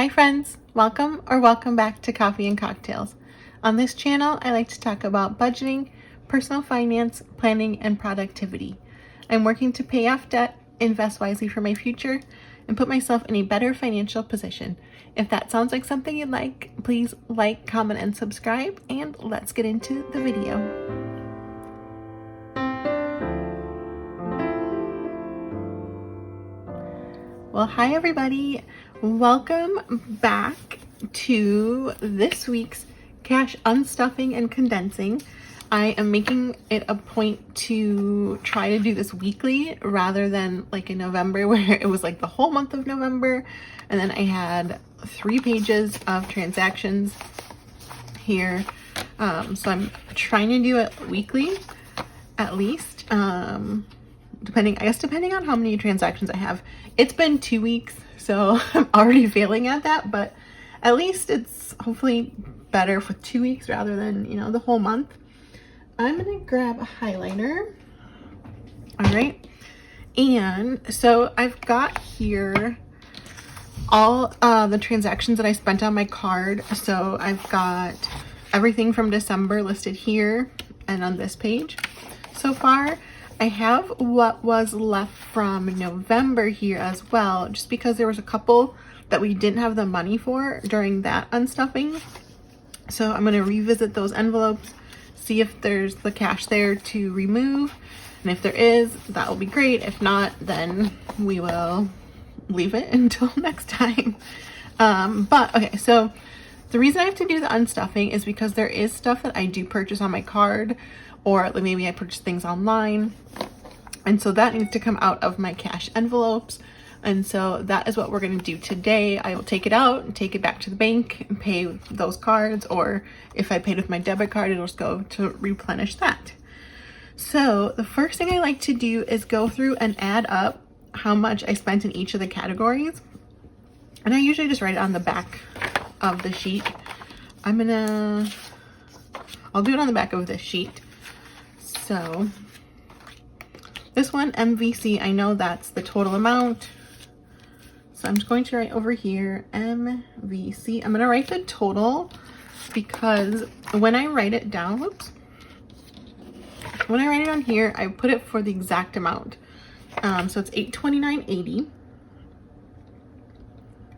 Hi friends, welcome back to Coffee and Cocktails. On this channel, I like to talk about budgeting, personal finance, planning, and productivity. I'm working to pay off debt, invest wisely for my future, and put myself in a better financial position. If that sounds like something you'd like, please like, comment, and subscribe, and let's get into the video. Well, hi everybody. Welcome back to this week's cash unstuffing and condensing. I am making it a point to try to do this weekly rather than like in November where it was like the whole month of November and then I had 3 pages of transactions here. So I'm trying to do it weekly at least. Depending on how many transactions I have. It's been 2 weeks, so I'm already failing at that, but at least it's hopefully better for 2 weeks rather than, the whole month. I'm gonna grab a highlighter. All right. And so I've got here all the transactions that I spent on my card. So I've got everything from December listed here and on this page. So far, I have what was left from November here as well, just because there was a couple that we didn't have the money for during that unstuffing. So I'm going to revisit those envelopes, see if there's the cash there to remove. And if there is, that will be great. If not, then we will leave it until next time. But okay, so the reason I have to do the unstuffing is because there is stuff that I do purchase on my card, or maybe I purchase things online. And so that needs to come out of my cash envelopes. And so that is what we're going to do today. I will take it out and take it back to the bank and pay those cards. Or if I paid with my debit card, it'll just go to replenish that. So the first thing I like to do is go through and add up how much I spent in each of the categories. And I usually just write it on the back of the sheet. I'll do it on the back of this sheet. So this one, MVC, I know that's the total amount. So I'm just going to write over here, MVC. I'm going to write the total because when I write it down, when I write it on here, I put it for the exact amount. So it's $829.80.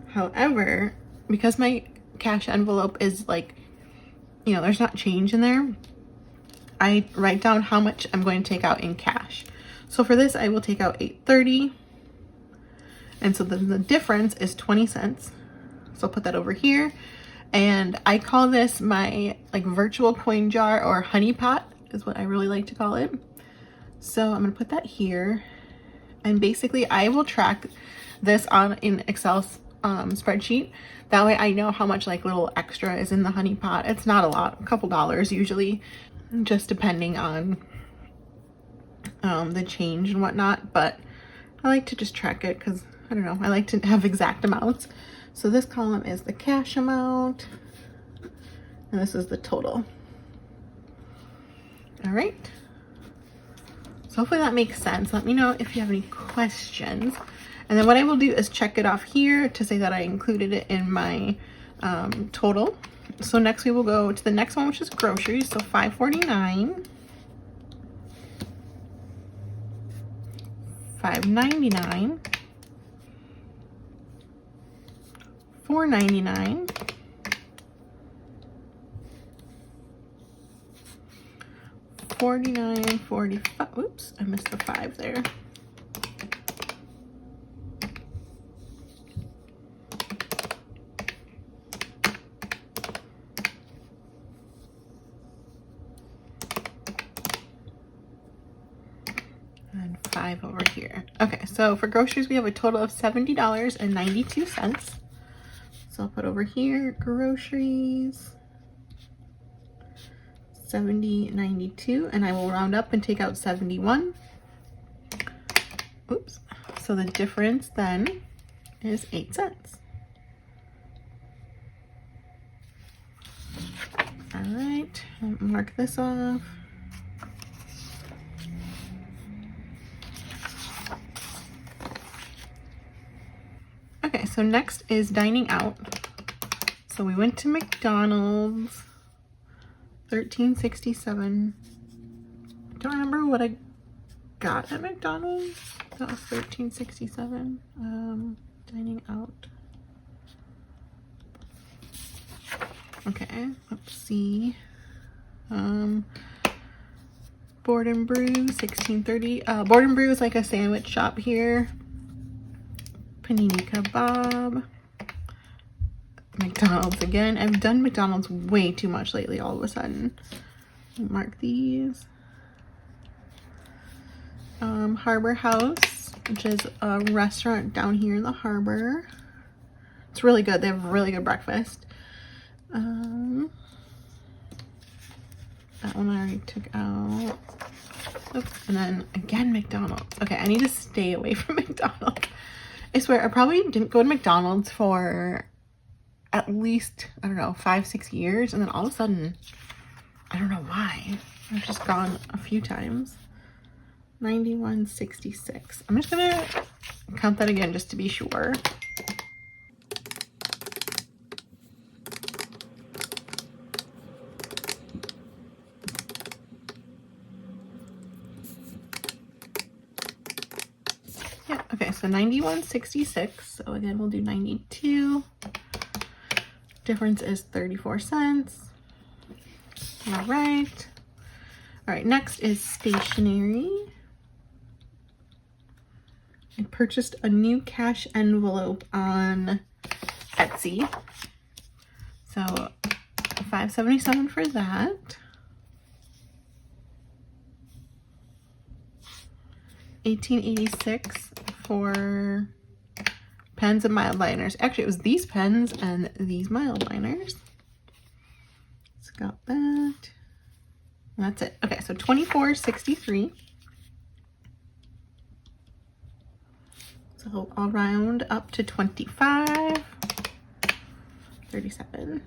However, because my cash envelope is like, there's not change in there, I write down how much I'm going to take out in cash. So for this, I will take out $830. And so then the difference is 20 cents. So I'll put that over here. And I call this my virtual coin jar, or honey pot is what I really like to call it. So I'm gonna put that here. And basically I will track this on an Excel spreadsheet. That way I know how much little extra is in the honey pot. It's not a lot, a couple dollars usually, just depending on the change and whatnot, but I like to just track it because I don't know, I like to have exact amounts. So this column is the cash amount and this is the total. All right, so hopefully that makes sense. Let me know if you have any questions. And then what I will do is check it off here to say that I included it in my total. So next we will go to the next one, which is groceries. So $5.49, $5.99, $4.99, $49.45. Oops, I missed the 5 there. And 5 over here. Okay, so for groceries, we have a total of $70.92. So I'll put over here, groceries, $70.92, and I will round up and take out 71. Oops. So the difference then is 8 cents. All right, I'll mark this off. Okay, so next is dining out. So we went to McDonald's, $13.67. Don't remember what I got at McDonald's. That was $13.67. Dining out. Okay, let's see. Board and Brew, $16.30. Board and Brew is like a sandwich shop here. Panini kebab. McDonald's again. I've done McDonald's way too much lately all of a sudden. Mark these. Harbor House, which is a restaurant down here in the harbor. It's really good. They have really good breakfast. That one I already took out. Oops. And then again, McDonald's. Okay, I need to stay away from McDonald's. I swear, I probably didn't go to McDonald's for at least, I don't know, 5-6 years. And then all of a sudden, I don't know why. I've just gone a few times. $91.66. I'm just gonna count that again just to be sure. Yeah, okay, so $91.66. So again, we'll do 92. Difference is 34 cents. All right. All right, next is stationery. I purchased a new cash envelope on Etsy. So $5.77 for that. $18.86 for pens and mild liners. Actually, it was these pens and these mild liners. So got that. And that's it. Okay, so $24.63. So I'll round up to 25.37.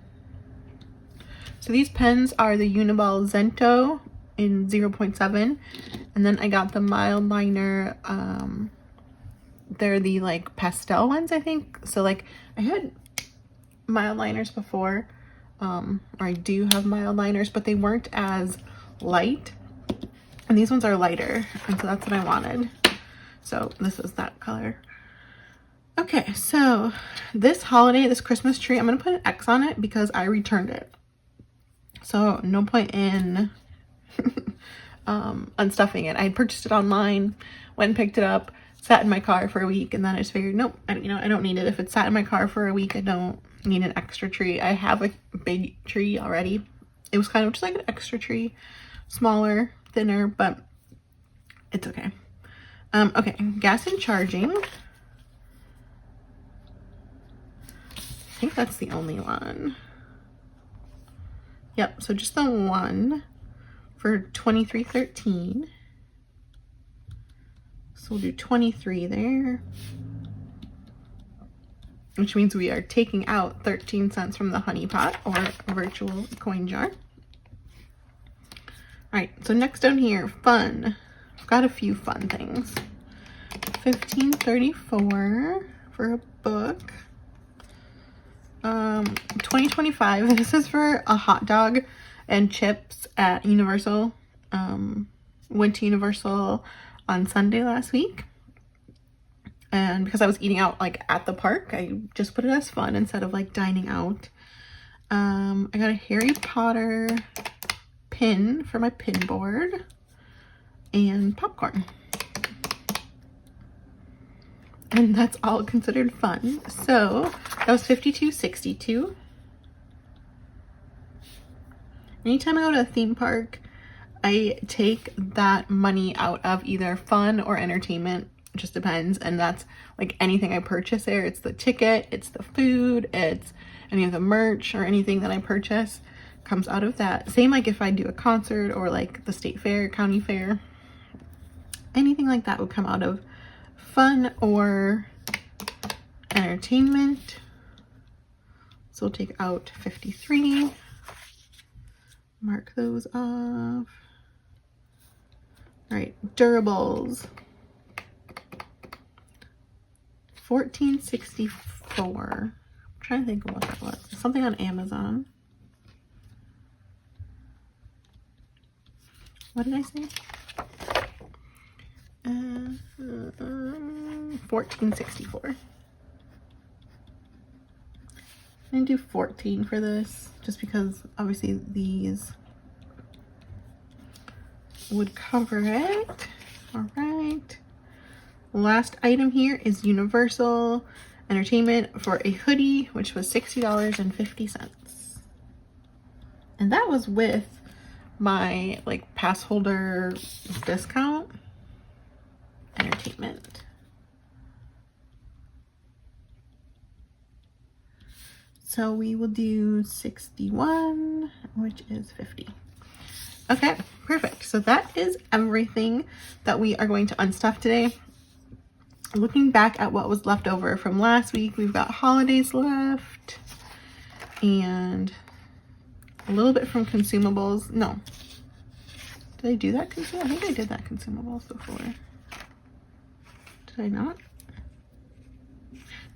So these pens are the Uniball Zento in 0.7, and then I got the mild liner. They're the like pastel ones, I think. So like I had mild liners before, or I do have mild liners, but they weren't as light, and these ones are lighter, and so that's what I wanted. So this is that color. Okay, so this holiday, this Christmas tree, I'm gonna put an X on it because I returned it. So no point in unstuffing it. I had purchased it online, went and picked it up, sat in my car for a week, and then I just figured, nope, I don't need it. If it's sat in my car for a week, I don't need an extra tree. I have a big tree already. It was kind of just like an extra tree, smaller, thinner, but it's okay. Okay, gas and charging. I think that's the only one. Yep, so just the one for $23.13. So we'll do 23 there, which means we are taking out 13 cents from the honey pot or virtual coin jar. All right, so next down here, fun. I've got a few fun things. $15.34 for a book. 2025. This is for a hot dog and chips at Universal. Went to Universal on Sunday last week, and because I was eating out like at the park, I just put it as fun instead of like dining out. I got a Harry Potter pin for my pin board and popcorn. And that's all considered fun. So that was $52.62. Anytime I go to a theme park, I take that money out of either fun or entertainment. It just depends. And that's like anything I purchase there. It's the ticket, it's the food, it's any of the merch or anything that I purchase comes out of that. Same like if I do a concert or like the state fair, county fair, anything like that would come out of fun or entertainment. So we'll take out 53. Mark those off. All right, durables. $14.64. trying to think of what that was. Something on Amazon. What did I say? $14.64. I'm gonna do 14 for this, just because obviously these would cover it. All right. Last item here is Universal Entertainment for a hoodie, which was $60.50. And that was with my like pass holder discount. Entertainment. So we will do 61, which is 50. Okay, perfect. So that is everything that we are going to unstuff today. Looking back at what was left over from last week, we've got holidays left and a little bit from consumables. No. Did I do that consumable? I think I did that consumables before. Did I not?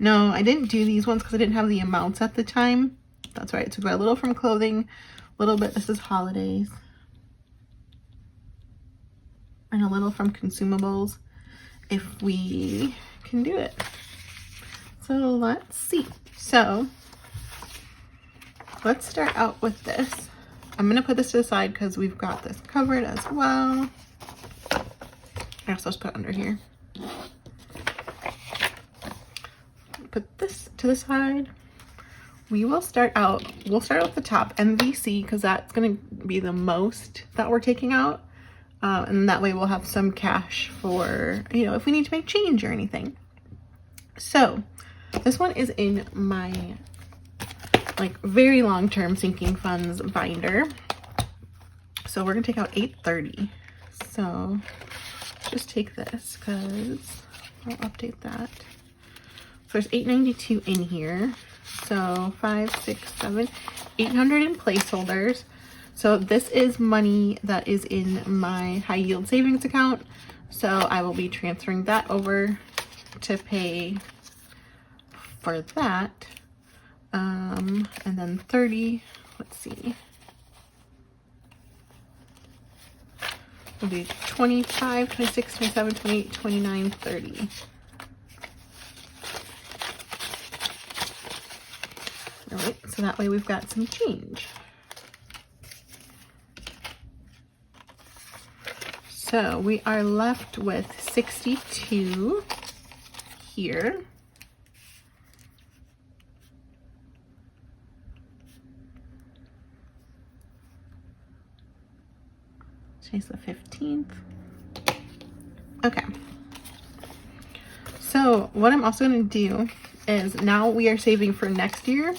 No, I didn't do these ones because I didn't have the amounts at the time. That's right. So we've got a little from clothing, a little bit, this is holidays, and a little from consumables if we can do it. So let's see. So let's start out with this. I'm gonna put this to the side because we've got this covered as well. I also just put it under here. Put this to the side. We'll start out with the top MVC because that's gonna be the most that we're taking out. And that way we'll have some cash for, you know, if we need to make change or anything. So this one is in my like very long-term sinking funds binder. So we're gonna take out $830. So just take this because I'll update that. So there's $892 in here. So 5, 6, 7, 800 in placeholders. So this is money that is in my high yield savings account. So I will be transferring that over to pay for that. And then 30, let's see. We'll do 25, 26, 27, 28, 29, 30. All right, so that way we've got some change. So we are left with 62 here. Today's the 15th. Okay. So what I'm also going to do is now we are saving for next year.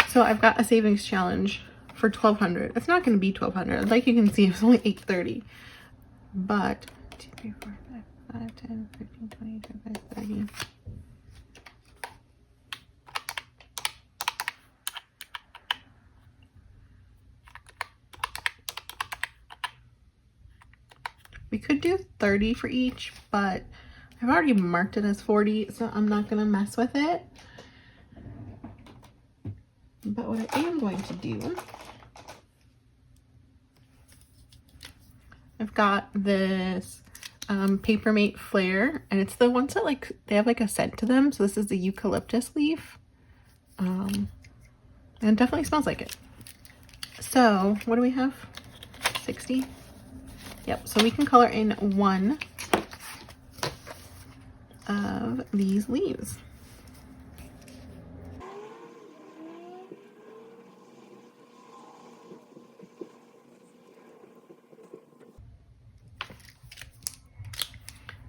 So I've got a savings challenge for $1,200. It's not going to be $1,200. Like you can see, it's only $830. But 2, 3, 4, 5, 5, 10, 15, 20, 25, 30. We could do 30 for each, but I've already marked it as 40, so I'm not gonna mess with it. But what I am going to do, I've got this Papermate Flare, and it's the ones that like, they have like a scent to them. So this is the eucalyptus leaf. And it definitely smells like it. So what do we have? 60? Yep, so we can color in one of these leaves.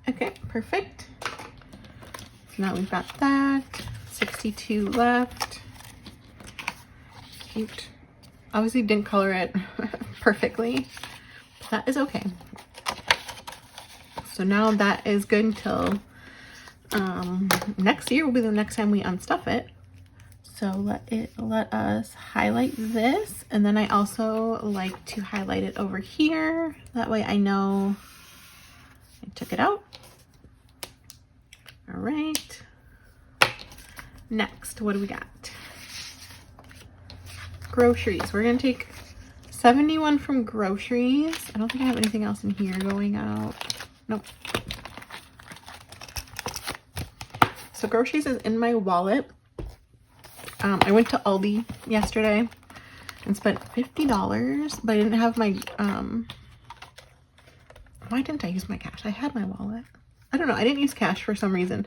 Okay, perfect. So now we've got that. 62 left. Cute. Obviously didn't color it perfectly. That is okay. So now that is good until next year will be the next time we unstuff it. So let us highlight this, and then I also like to highlight it over here. That way I know I took it out. All right. Next, what do we got? Groceries. We're gonna take 71 from groceries. I don't think I have anything else in here going out. Nope. So groceries is in my wallet. I went to Aldi yesterday and spent $50, but I didn't have my, why didn't I use my cash? I had my wallet. I don't know. I didn't use cash for some reason.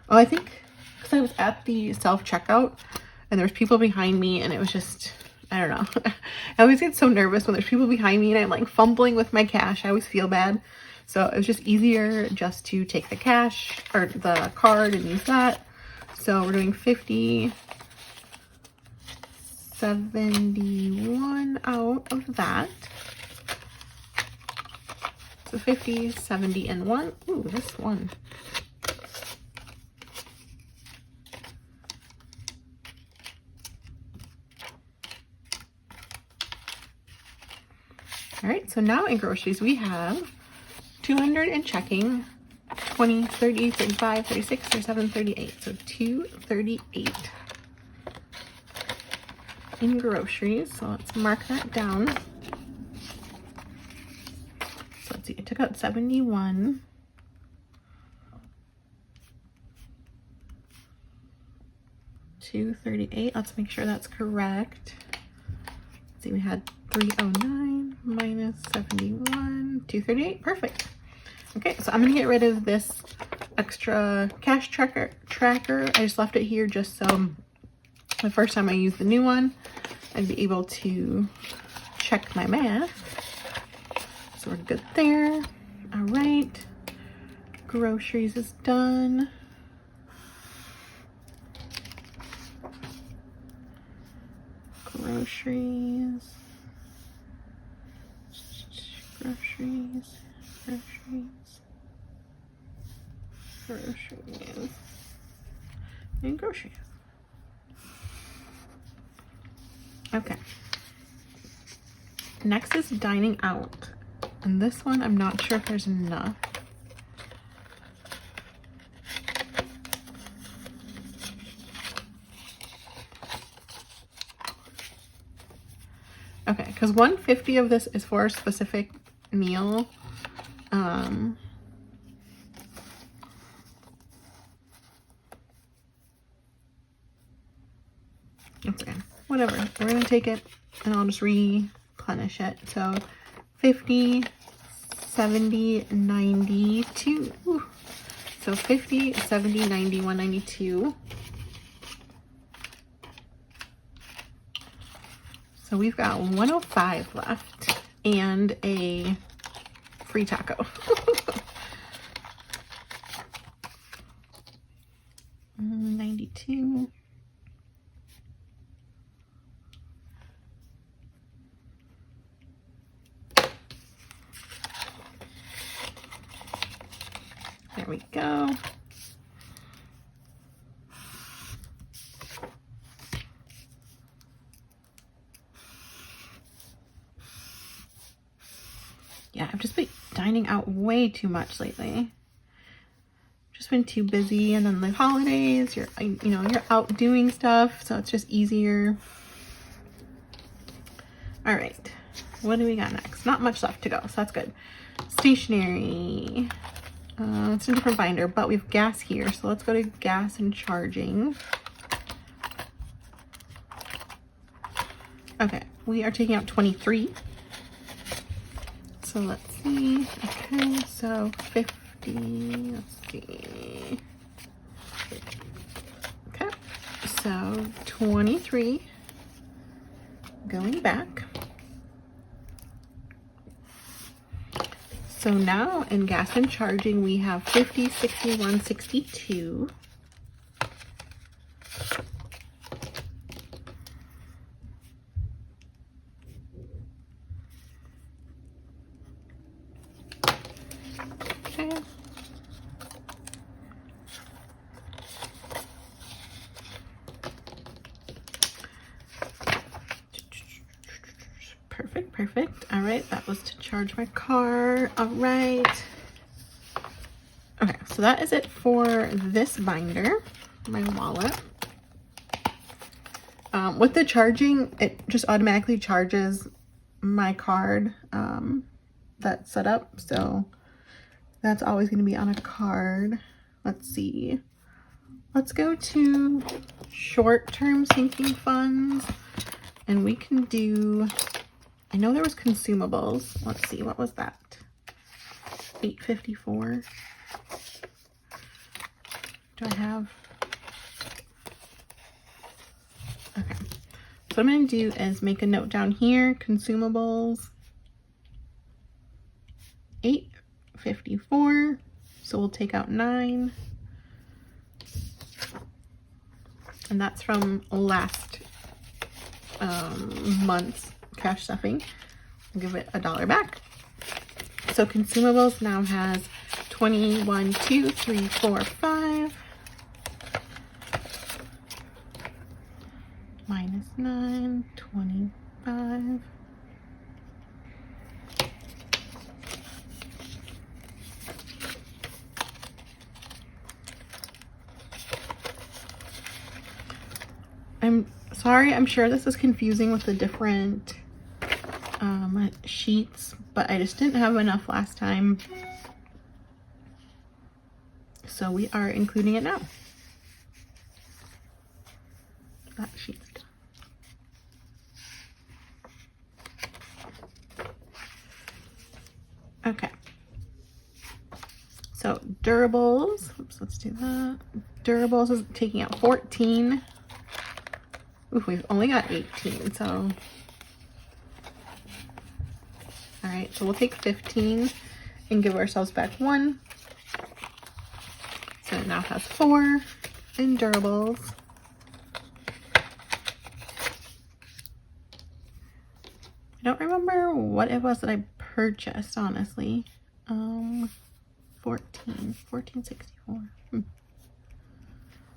Oh, I think because I was at the self-checkout and there was people behind me and it was just, I don't know. I always get so nervous when there's people behind me and I'm like fumbling with my cash. I always feel bad. So it was just easier just to take the cash or the card and use that. So we're doing 50, 71 out of that. So 50, 70, and 1. Ooh, this one. All right, so now in groceries we have 200 in checking, 20, 30, 35, 36, 37, 38. So 238 in groceries. So let's mark that down. So let's see, I took out 71. $238. Let's make sure that's correct. Let's see, we had 309 minus 71, 238. Perfect. Okay, so I'm gonna get rid of this extra cash tracker. I just left it here just so the first time I use the new one, I'd be able to check my math. So we're good there. All right, groceries is done. Groceries, and groceries. Okay. Next is dining out. And this one, I'm not sure if there's enough. Okay, because 150 of this is for a specific meal. Okay, whatever. We're gonna take it and I'll just replenish it. So 50, 70, 92. Ooh. So 50, 70, 90, 192. So we've got 105 left and a free taco. 92. There we go. Yeah, I've just been dining out way too much lately. Just been too busy, and then the holidays, you're out doing stuff, so it's just easier. All right, what do we got next? Not much left to go, so that's good. Stationery. It's a different binder, but we have gas here, so let's go to gas and charging. Okay, we are taking out 23. So let's see. Okay, so 50. Let's see. Okay, so 23 going back. So now in gas and charging, we have 50, 61, 62. Okay. Perfect. All right, that was to charge my car. All right. Okay, so that is it for this binder, my wallet. With the charging, it just automatically charges my card that's set up. So that's always going to be on a card. Let's see. Let's go to short-term sinking funds. And we can do, I know there was consumables. Let's see, what was that? $8.54. Do I have? Okay. So what I'm going to do is make a note down here. Consumables. $8.54. So we'll take out 9. And that's from last month's cash stuffing. I'll give it $1 back. So consumables now has 21, 2, 3, 4, 5. Minus 9, 25. I'm sorry, I'm sure this is confusing with the different sheets, but I just didn't have enough last time. So we are including it now. That sheet's done. Okay. So durables, oops, let's do that. Durables is taking out 14. Ooh, we've only got 18, so. All right, so we'll take 15 and give ourselves back 1. So it now has 4 in durables. I don't remember what it was that I purchased, honestly. 1464.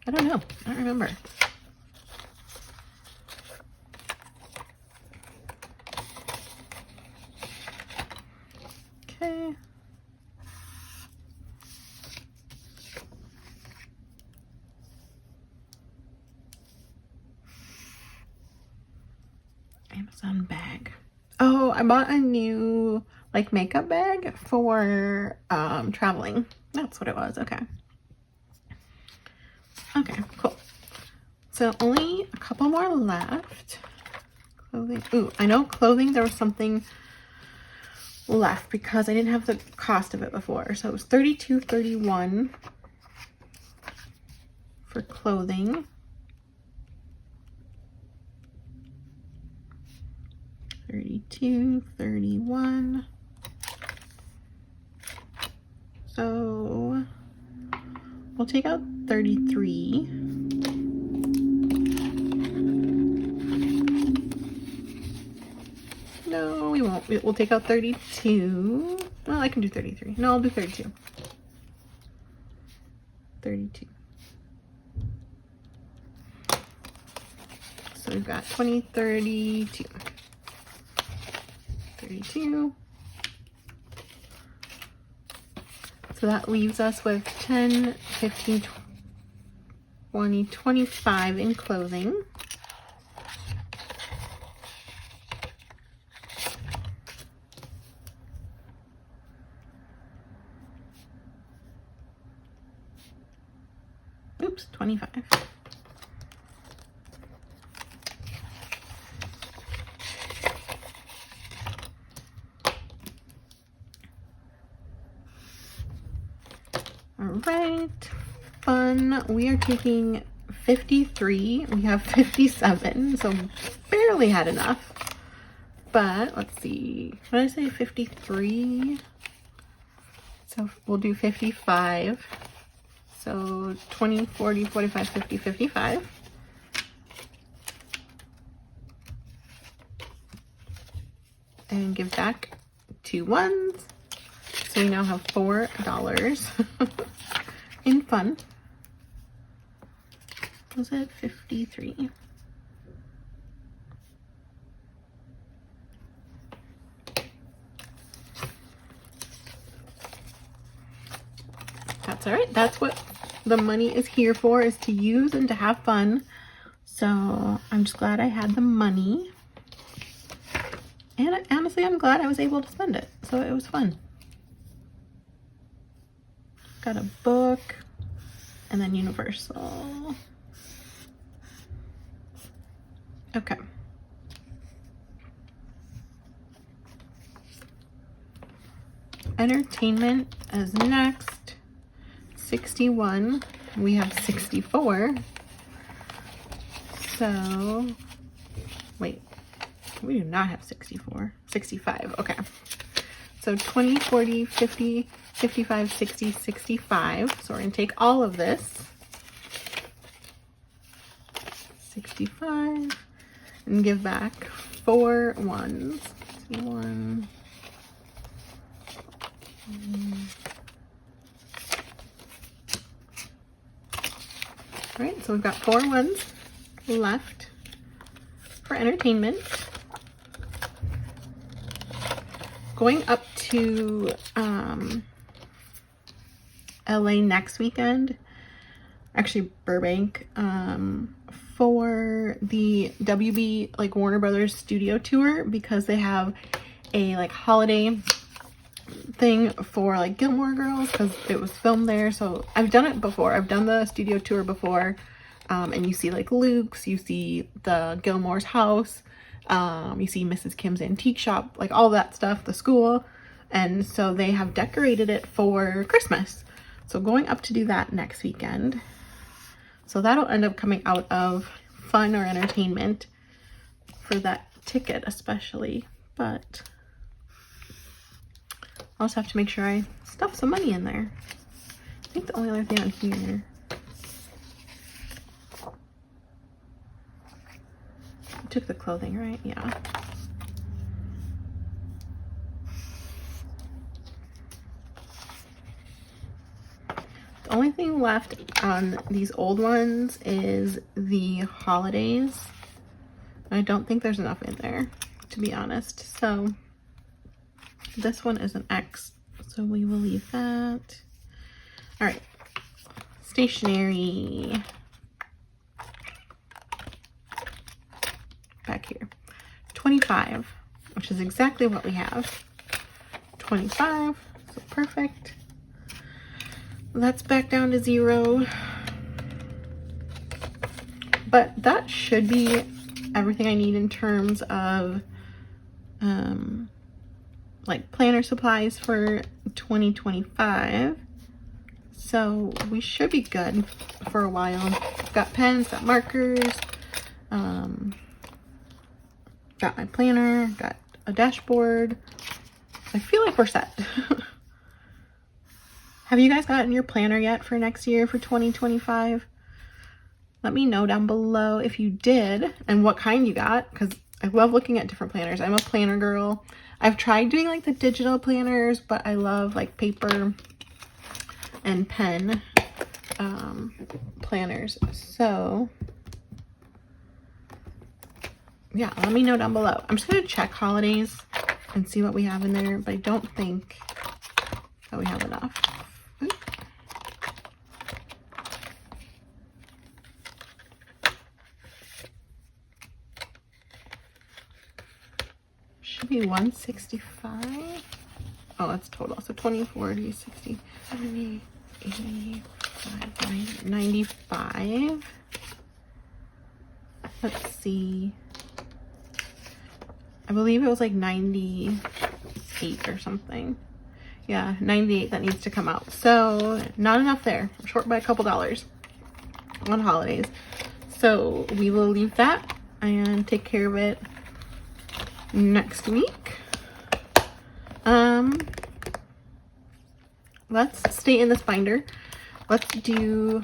I don't know. I don't remember. Okay. Amazon bag. Oh, I bought a new like makeup bag for traveling. That's what it was. Okay. Okay, cool. So only a couple more left. Clothing. Ooh, I know clothing, there was something left because I didn't have the cost of it before. So it was $32.31 for clothing. $32.31. So we'll take out 33. No, we won't. We'll take out 32. Well, I can do 33. No, I'll do 32. 32. So we've got 20, 32. 32. So that leaves us with 10, 15, 20, 25 in clothing. Oops, 25. All right, fun. We are taking 53. We have 57, so barely had enough. But let's see. What did I say? 53. So we'll do 55. So 20, 40, 45, 50, 55. And give back 2 ones. So we now have $4 in fun. Was it 53? That's all right. That's what the money is here for, is to use and to have fun. So I'm just glad I had the money. And honestly, I'm glad I was able to spend it. So it was fun. Got a book and then Universal. Okay. Entertainment is next. 61. We have 64. So, wait. We do not have 64. 65. Okay. So 20, 40, 50, 55, 60, 65. So we're going to take all of this. 65. And give back 4 ones. 1. All right, so we've got 4 ones left for entertainment. Going up to LA next weekend, actually Burbank, for the WB like Warner Brothers studio tour, because they have a like holiday thing for like Gilmore Girls, because it was filmed there. So I've done it before. I've done the studio tour before, and you see like Luke's, you see the Gilmore's house, you see Mrs. Kim's antique shop, like all that stuff, the school. And so they have decorated it for Christmas. So going up to do that next weekend. So that'll end up coming out of fun or entertainment for that ticket especially. But I'll just have to make sure I stuff some money in there. I think the only other thing on here, I took the clothing, right? Yeah. The only thing left on these old ones is the holidays. I don't think there's enough in there, to be honest. So this one is an X, so we will leave that. All right, stationery. Back here, 25, which is exactly what we have. 25, so perfect. That's back down to 0. But that should be everything I need in terms of like planner supplies for 2025. So we should be good for a while. Got pens, got markers, got my planner, got a dashboard. I feel like we're set. Have you guys gotten your planner yet for next year, for 2025? Let me know down below if you did and what kind you got, because I love looking at different planners. I'm a planner girl. I've tried doing like the digital planners, but I love like paper and pen planners. So yeah, let me know down below. I'm just gonna check holidays and see what we have in there, but I don't think that we have enough. Should be 165. Oh, that's total. So 20, 40, 60, 70, 85, 95. Let's see. I believe it was like 98 or something. Yeah, 98 that needs to come out. So not enough there. I'm short by a couple dollars on holidays. So we will leave that and take care of it next week. Let's stay in this binder. Let's do,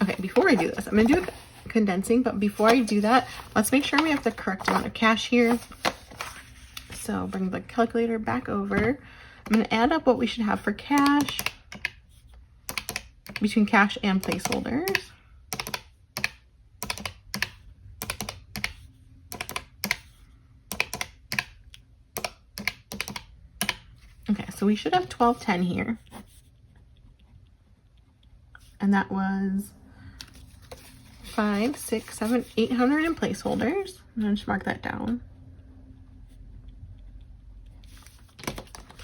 okay, before I do this, I'm gonna do condensing, but before I do that, let's make sure we have the correct amount of cash here. So bring the calculator back over. I'm gonna add up what we should have for cash between cash and placeholders. Okay, so we should have 1210 here. And that was 5, 6, 7, 800 in placeholders. I'm gonna just mark that down.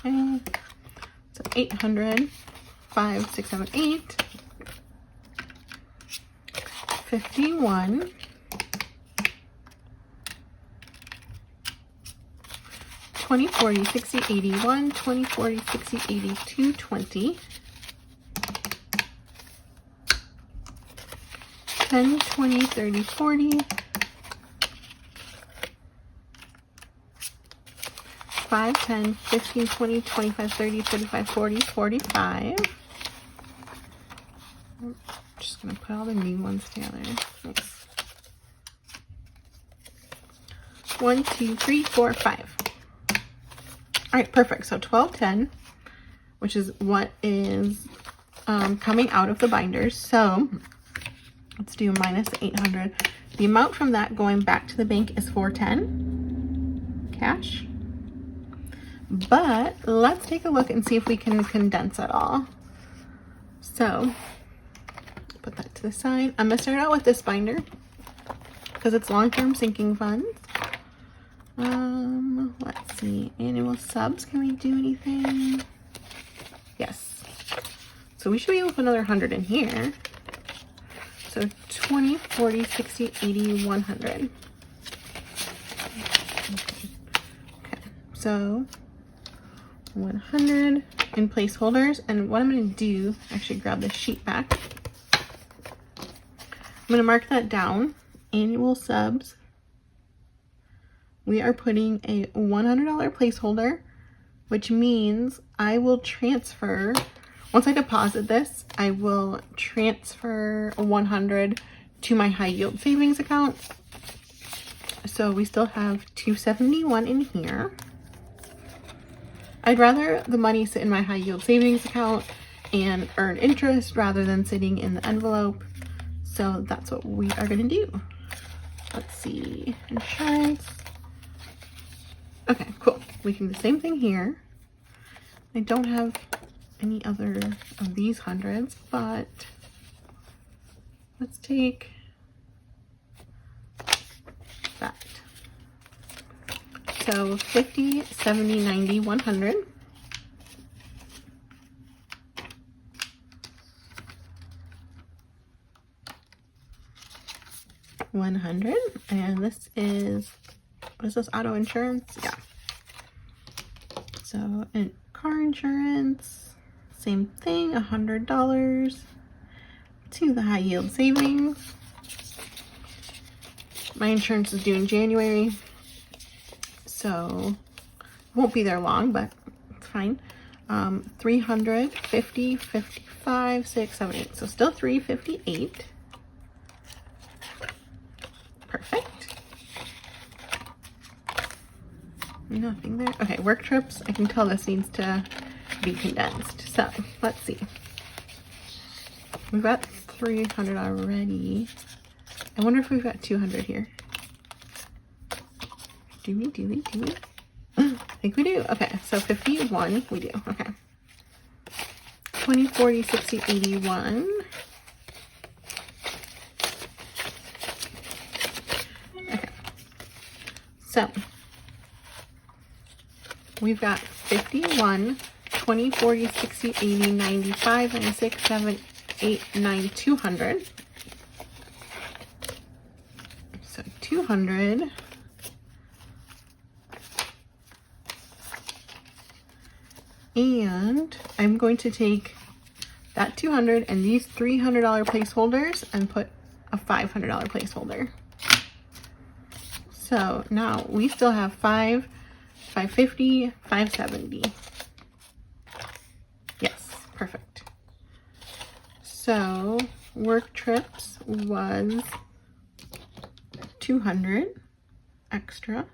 Okay, so 800, 5, 6, 7, 8, 51, 20, 40, 60, 81, 20, 40, 60, 82, 20, 10, 20, 30, 40, 5, 10, 15, 20, 25, 30, 35, 40, 45. I'm just gonna put all the new ones together. Nice. 1, 2, 3, 4, 5. All right, perfect. So 1210, which is what is coming out of the binders. So let's do minus 800. The amount from that going back to the bank is 410 cash. But let's take a look and see if we can condense it all. So put that to the side. I'm gonna start out with this binder because it's long-term sinking funds. Let's see, annual subs, can we do anything? Yes. So we should be able to put another 100 in here. So 20, 40, 60, 80, 100. Okay, so 100 in placeholders. And what I'm going to do, actually grab the sheet back. I'm going to mark that down. Annual subs. We are putting a $100 placeholder, which means I will transfer, once I deposit this, I will transfer 100 to my high yield savings account. So we still have 271 in here. I'd rather the money sit in my high yield savings account and earn interest rather than sitting in the envelope. So that's what we are going to do. Let's see, insurance. Okay, cool. We can do the same thing here. I don't have any other of these hundreds, but let's take that. So 50, 70, 90, 100. $100, and this is, what is this, auto insurance? Yeah. So, and car insurance, same thing, $100 to the high yield savings. My insurance is due in January, so it won't be there long, but it's fine. 300, 50, 55, 6, 7, 8. So still 358. Perfect. Nothing there. Okay, work trips. I can tell this needs to be condensed. So let's see. We've got 300 already. I wonder if we've got 200 here. Do we? I think we do. Okay, so 51 we do. Okay. 20, 40, 60, 81. Okay. So we've got 51, 20, 40, 60, 80, 95, 96, 7, 8, 9, 200. So 200. And I'm going to take that 200 and these $300 placeholders and put a $500 placeholder. So now we still have 550, 570. Yes, perfect. So work trips was 200 extra.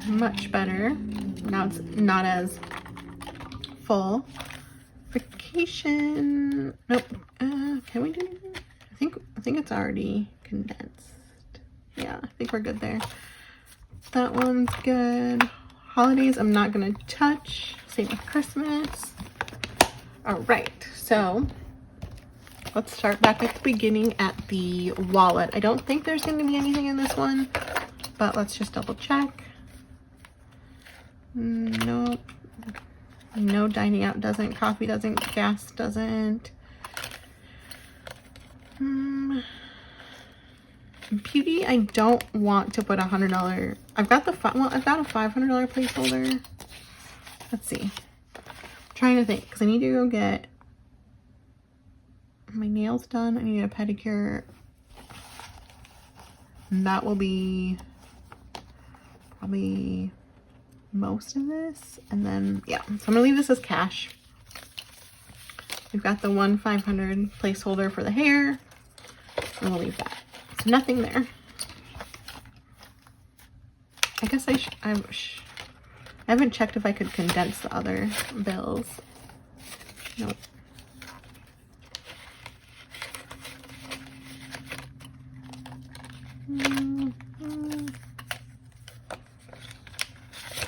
Much better. Now it's not as full. Vacation. Nope. Can we do anything? I think it's already condensed. Yeah, I think we're good there. That one's good. Holidays I'm not gonna touch. Same with Christmas. All right, so let's start back at the beginning at the wallet. I don't think there's going to be anything in this one, but let's just double check. Nope. No dining out doesn't, coffee doesn't, gas doesn't. Beauty, I don't want to put $100. I've got a $500 placeholder. Let's see. I'm trying to think because I need to go get my nails done. I need a pedicure. And that will be probably most of this. And then, yeah, so I'm gonna leave this as cash. We've got the one $500 placeholder for the hair. And we'll leave that. So nothing there. I guess I haven't checked if I could condense the other bills. Nope.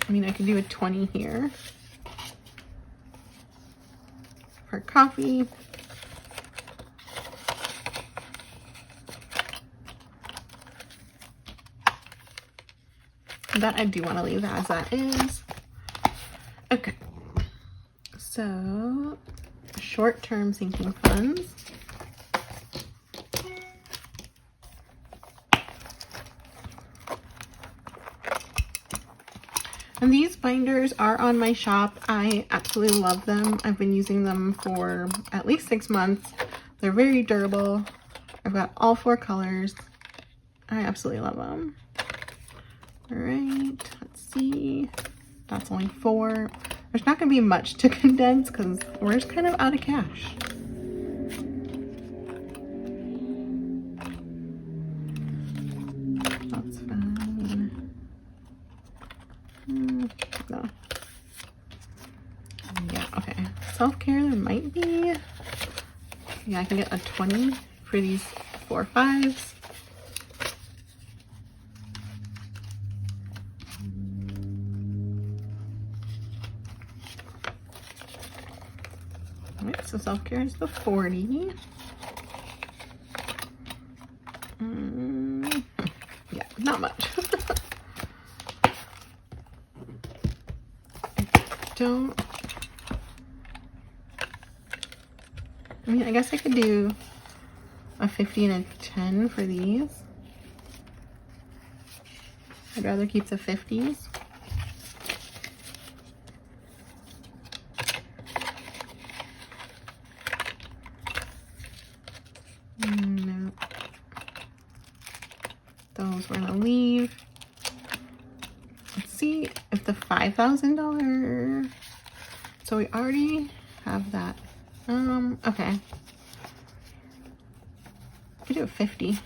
I mean, I could do a 20 here for coffee. That I do want to leave as that is. Okay. So, short-term sinking funds. And these binders are on my shop. I absolutely love them. I've been using them for at least 6 months. They're very durable. I've got all 4 colors. I absolutely love them. All right, let's see. That's only 4. There's not gonna be much to condense because we're just kind of out of cash. That's fine. No. Yeah, okay. Self-care, there might be. Yeah, I can get a 20 for these 4 5s. Alright, so self-care is the 40. Yeah, not much. I mean, I guess I could do a 50 and a 10 for these. I'd rather keep the 50s. No. Those we're gonna leave. Let's see if the $5,000. So we already have that. Okay. We do a 50.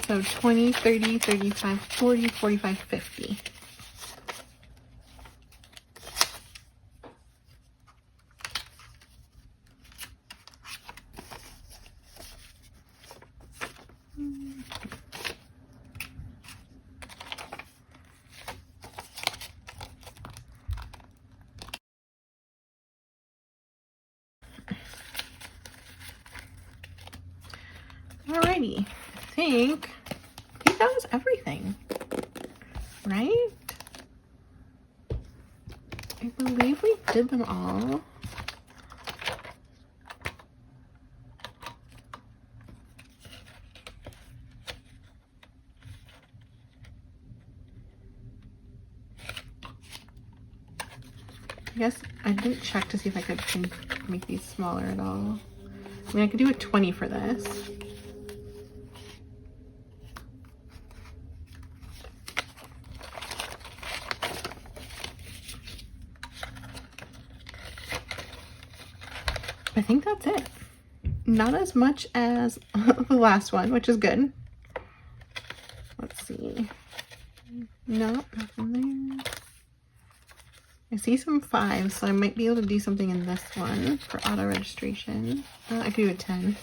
So 20, 30, 35, 40, 45, 50. Alrighty, I think that was everything, right? I believe we did them all. I guess I didn't check to see if I could make these smaller at all. I mean, I could do a 20 for this. I think that's it. Not as much as the last one, which is good. Let's see. No, nothing there. I see some 5s, so I might be able to do something in this one for auto registration. I could do a 10.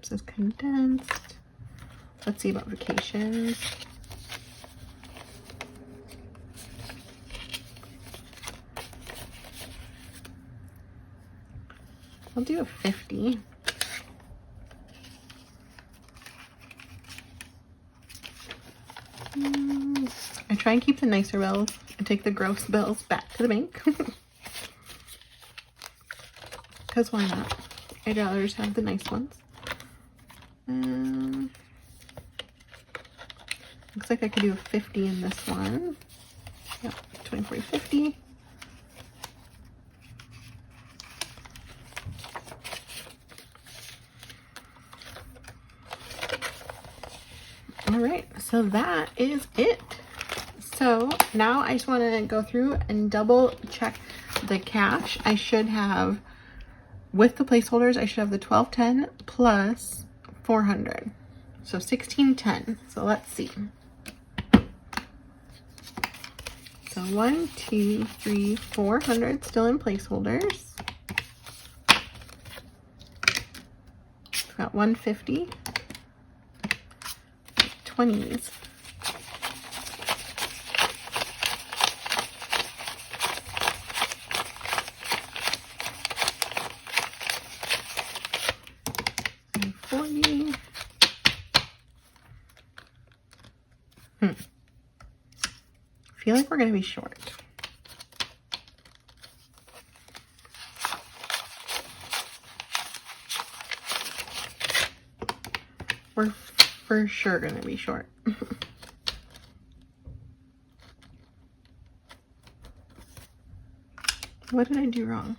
This is condensed. Let's see about vacations. I'll do a 50. I try and keep the nicer bills and take the gross bills back to the bank. Because why not? I'd rather just have the nice ones. Looks like I could do a 50 in this one. Yep, 20, 40, 50. All right, so that is it. So now I just want to go through and double check the cash. I should have, with the placeholders, I should have the 1210 plus 400. So 1610. So let's see. So 1, 2, 3, 400 still in placeholders. Got 150. 20s. And 40. I feel like we're going to be short. We're for sure going to be short. What did I do wrong?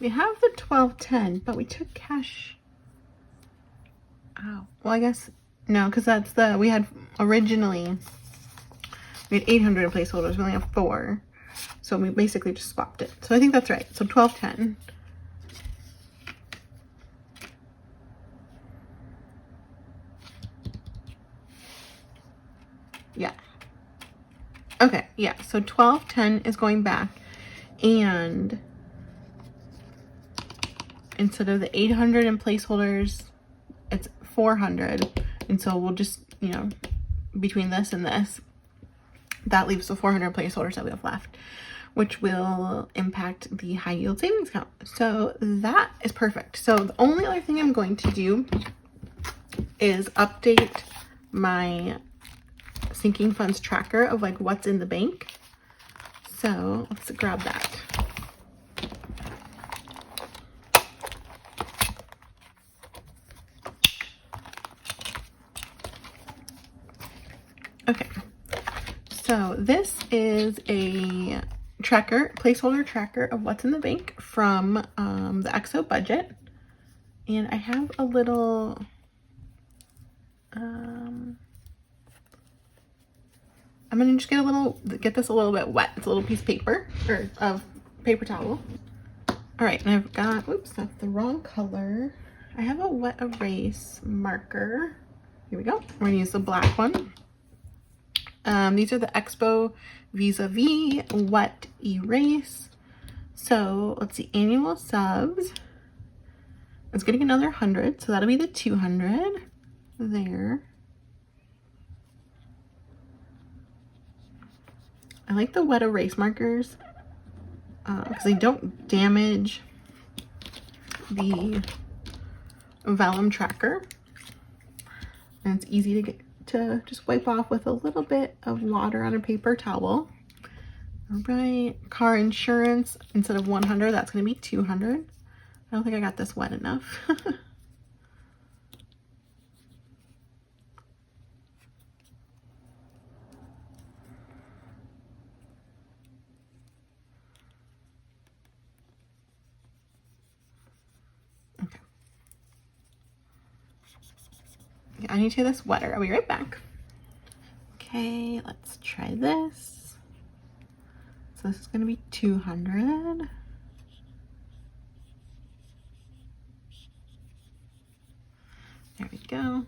We have the 1210, but we took cash out. Well, I guess no, because that's the, we had originally, we had 800 in placeholders. We only have 4. So we basically just swapped it. So I think that's right. So 1210. Yeah. Okay, yeah. So 1210 is going back, and instead of the 800 in placeholders, it's 400. And so we'll just, you know, between this and this, that leaves the 400 placeholders that we have left, which will impact the high yield savings account. So that is perfect. So the only other thing I'm going to do is update my sinking funds tracker of like what's in the bank. So let's grab that. Okay, so this is a tracker, placeholder tracker of what's in the bank from the EXO budget. And I have a little, I'm gonna just get this a little bit wet. It's a little piece of paper, or of paper towel. All right, and I've got, oops, that's the wrong color. I have a wet erase marker. Here we go. We're gonna use the black one. These are the Expo Vis-a-Vis Wet Erase. So let's see, annual subs. It's getting another 100, so that'll be the 200 there. I like the wet erase markers because they don't damage the vellum tracker, and it's easy to get to just wipe off with a little bit of water on a paper towel. All right, car insurance, instead of 100, that's going to be 200. I don't think I got this wet enough. I need to get this wetter. I'll be right back. Okay, let's try this. So this is gonna be 200. There we go.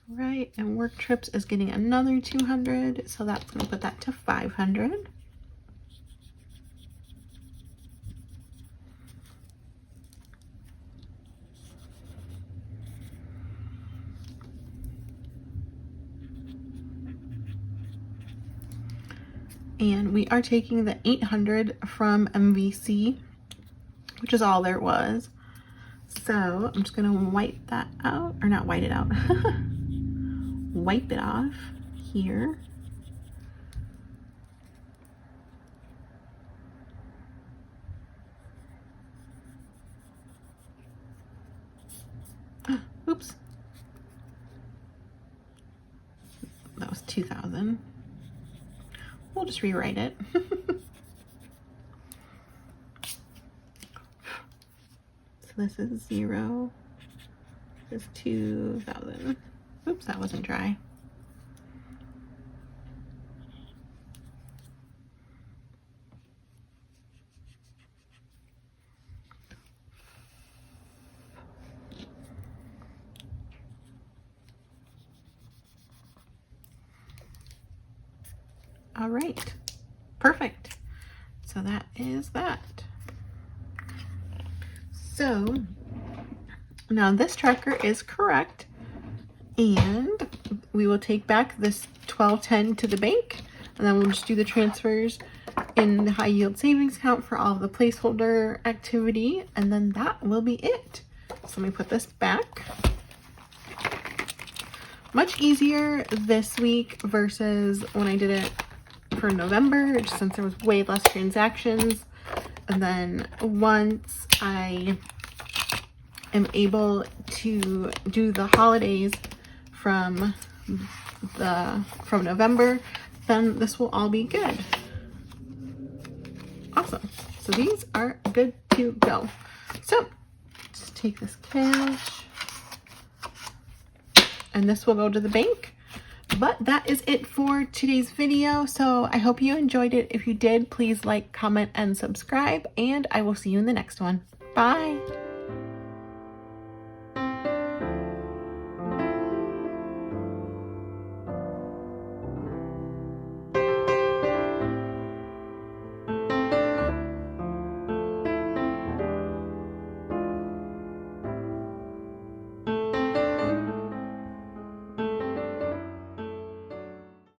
Right, and work trips is getting another 200, so that's gonna put that to 500. And we are taking the 800 from MVC, which is all there was. So I'm just gonna wipe that out, or not wipe it out, wipe it off here. Oops. That was 2,000. We'll just rewrite it. So this is 0. This is 2,000. Oops, that wasn't dry. All right, perfect. So that is that. So now this tracker is correct, and we will take back this 1210 to the bank, and then we'll just do the transfers in the high yield savings account for all of the placeholder activity, and then that will be it. So let me put this back. Much easier this week versus when I did it for November, just since there was way less transactions. And then once I am able to do the holidays from November, then this will all be good. Awesome. So these are good to go. So just take this cash, and this will go to the bank. But that is it for today's video. So I hope you enjoyed it. If you did, please like, comment, and subscribe, and I will see you in the next one. Bye.